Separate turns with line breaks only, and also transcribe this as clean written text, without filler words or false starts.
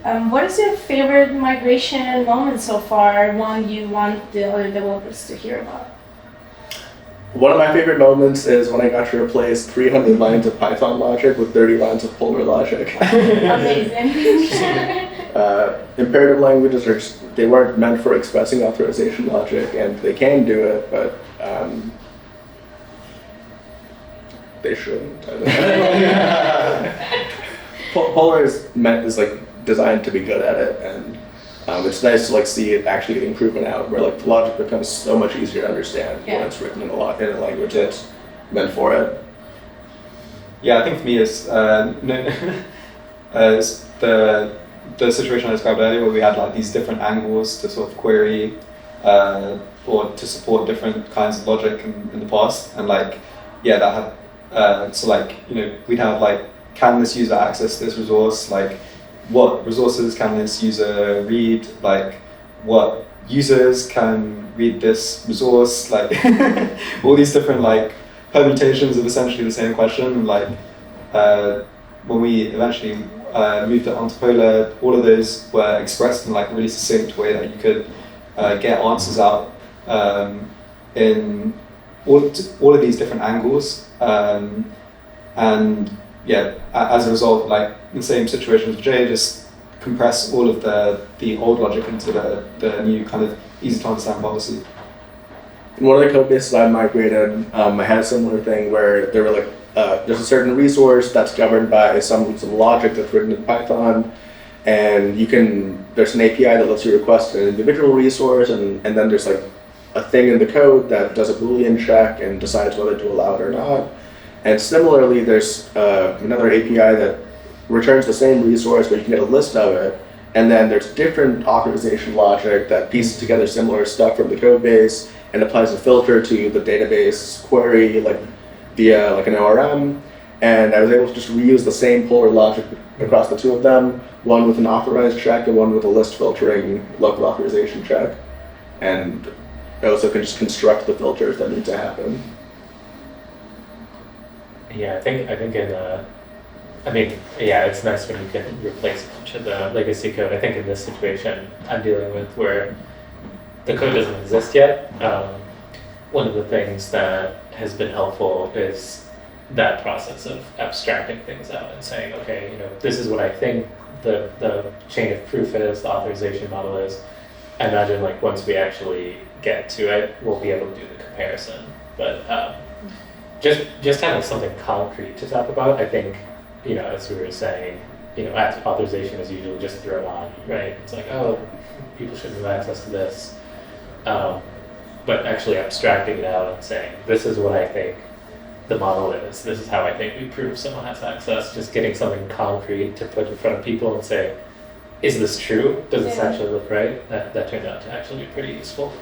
What is your favorite migration moment so far? One you want the other developers to hear about?
One of my favorite moments is when I got to replace 300 lines of Python logic with 30 lines of Polar logic.
Amazing.
Imperative languages they weren't meant for expressing authorization logic, and they can do it, but they shouldn't. I don't know. Polar is designed to be good at it, and it's nice to see it actually getting proven out, where the logic becomes so much easier to understand when it's written in a language that's meant for it.
Yeah, I think for me it's the situation I described earlier, where we had these different angles to sort of query or to support different kinds of logic in the past, and that had we'd have can this user access this resource, what resources can this user read, what users can read this resource, all these different permutations of essentially the same question. When we eventually moved it onto Polar, all of those were expressed in a really succinct way that you could get answers out in all of these different angles, and as a result, in the same situation as Jay, just compress all of the old logic into the new kind of easy to understand policy.
In one of the code bases I migrated, I had a similar thing where there were there's a certain resource that's governed by some logic that's written in Python, and there's an API that lets you request an individual resource, and then there's a thing in the code that does a Boolean check and decides whether to allow it or not. And similarly, there's another API that returns the same resource, but you can get a list of it. And then there's different authorization logic that pieces together similar stuff from the code base and applies a filter to the database query, via an ORM. And I was able to just reuse the same Polar logic across the two of them, one with an authorized check and one with a list filtering local authorization check. And I also can just construct the filters that need to happen.
Yeah, I think it's nice when you can replace a bunch of the legacy code. I think in this situation I'm dealing with, where the code doesn't exist yet, one of the things that has been helpful is that process of abstracting things out and saying, okay, this is what I think the chain of proof is, the authorization model is. I imagine once we actually get to it, we'll be able to do the comparison. But just having something concrete to talk about, I think, as we were saying, authorization is usually just thrown on, right? It's people shouldn't have access to this. But actually abstracting it out and saying, this is what I think the model is, this is how I think we prove someone has access, just getting something concrete to put in front of people and say, is this true? Does this actually look right? That turned out to actually be pretty useful.